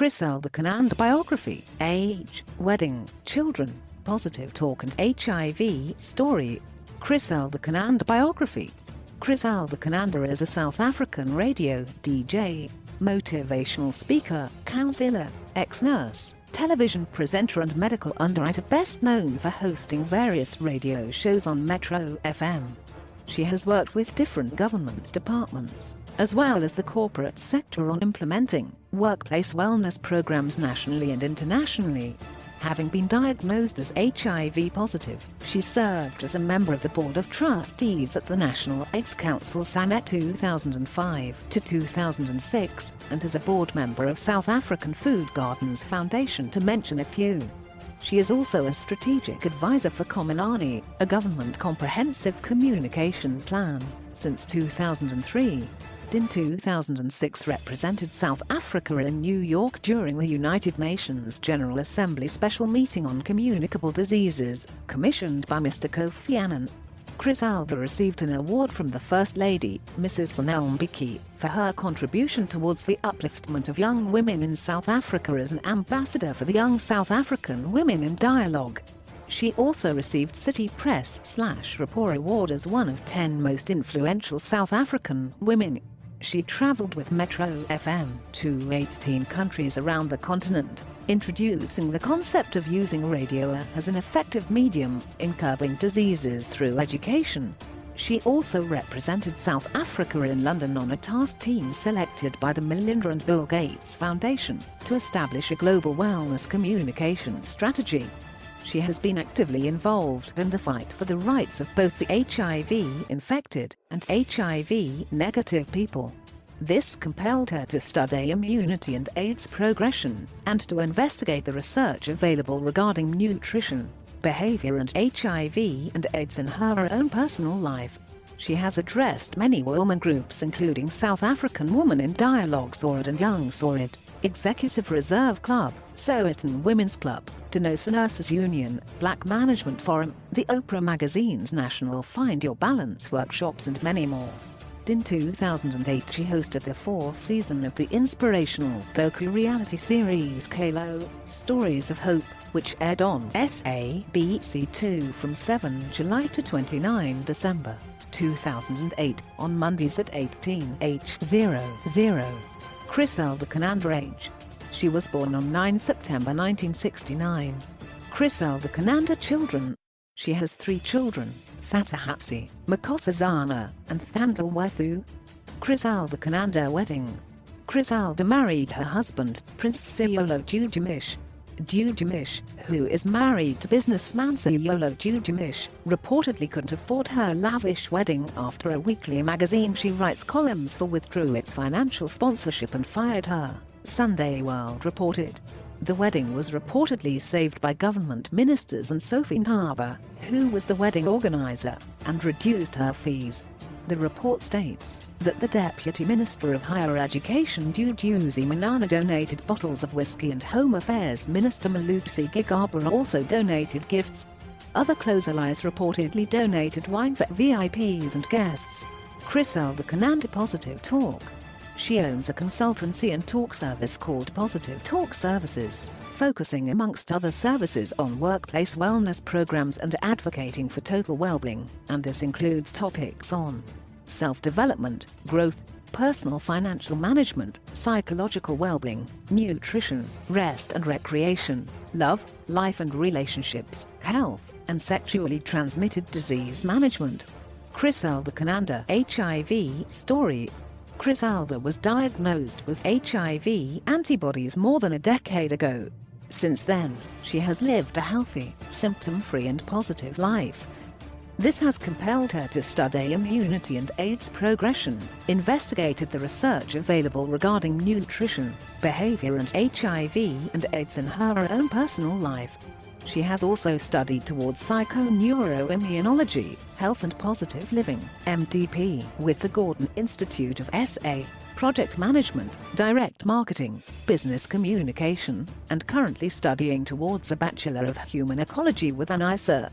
Criselda Kananda Biography, Age, Wedding, Children, Positive Talk and HIV Story. Criselda Kananda Biography. Criselda Kananda is a South African radio DJ, motivational speaker, counselor, ex-nurse, television presenter and medical underwriter, best known for hosting various radio shows on Metro FM. She has worked with different government departments, as well as the corporate sector, on implementing workplace wellness programs nationally and internationally. Having been diagnosed as HIV positive, she served as a member of the Board of Trustees at the National AIDS Council SANET 2005 to 2006, and as a board member of South African Food Gardens Foundation, to mention a few. She is also a strategic advisor for Komelani, a government comprehensive communication plan, since 2003. In 2006 represented South Africa in New York during the United Nations General Assembly special meeting on communicable diseases, commissioned by Mr. Kofi Annan. Criselda received an award from the First Lady, Mrs. Sonel Mbeki, for her contribution towards the upliftment of young women in South Africa as an ambassador for the Young South African Women in Dialogue. She also received City Press/Rapport Award as one of 10 most influential South African women. She traveled with Metro FM to 18 countries around the continent, introducing the concept of using radio as an effective medium in curbing diseases through education. She also represented South Africa in London on a task team selected by the Melinda and Bill Gates Foundation to establish a global wellness communication strategy. She has been actively involved in the fight for the rights of both the HIV-infected and HIV-negative people. This compelled her to study immunity and AIDS progression, and to investigate the research available regarding nutrition, behavior and HIV and AIDS in her own personal life. She has addressed many women groups including South African Women in Dialogue SORID and Young SORID, Executive Reserve Club, Sowetan Women's Club, Denosa Nurses Union, Black Management Forum, the Oprah Magazine's National Find Your Balance workshops and many more. In 2008 she hosted the 4th season of the inspirational docu-reality series Kalo, Stories of Hope, which aired on SABC2 from 7 July to 29 December 2008 on Mondays at 18h00. Criselda Kananda age. She was born on 9 September 1969. Criselda Kananda children. She has 3 children, Thatahatsi, Makosazana, and Thandalwethu. Criselda Kananda wedding. Criselda married her husband, Prince Siyolo Dudimish. Dudimish, who is married to businessman Siyolo Dudimish, reportedly couldn't afford her lavish wedding after a weekly magazine she writes columns for withdrew its financial sponsorship and fired her, Sunday World reported. The wedding was reportedly saved by government ministers and Sophie Ntaba, who was the wedding organizer, and reduced her fees. The report states that the Deputy Minister of Higher Education Duduzi Manana donated bottles of whiskey, and Home Affairs Minister Malusi Gigaba also donated gifts. Other close allies reportedly donated wine for VIPs and guests. Criselda Kananda Positive Talk. She owns a consultancy and talk service called Positive Talk Services, focusing amongst other services on workplace wellness programs and advocating for total well-being, and this includes topics on self-development, growth, personal financial management, psychological well-being, nutrition, rest and recreation, love, life and relationships, health, and sexually transmitted disease management. Criselda Kananda HIV Story. Criselda was diagnosed with HIV antibodies more than a decade ago. Since then, she has lived a healthy, symptom-free and positive life. This has compelled her to study immunity and AIDS progression, investigated the research available regarding nutrition, behavior and HIV and AIDS in her own personal life. She has also studied towards psychoneuroimmunology, health and positive living, MDP, with the Gordon Institute of SA, project management, direct marketing, business communication, and currently studying towards a Bachelor of Human Ecology with an ISA.